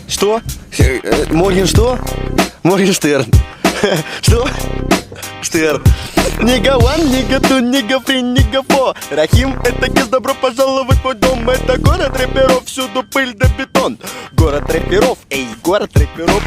Что? Морген что? Моргенштерн. Что? Штерн. Нига ван, нига ту, нига фри, нига фо. Рахим, это гиз, добро пожаловать в мой дом. Это город рэперов, всюду пыль да бетон. Город рэперов, эй, город рэперов.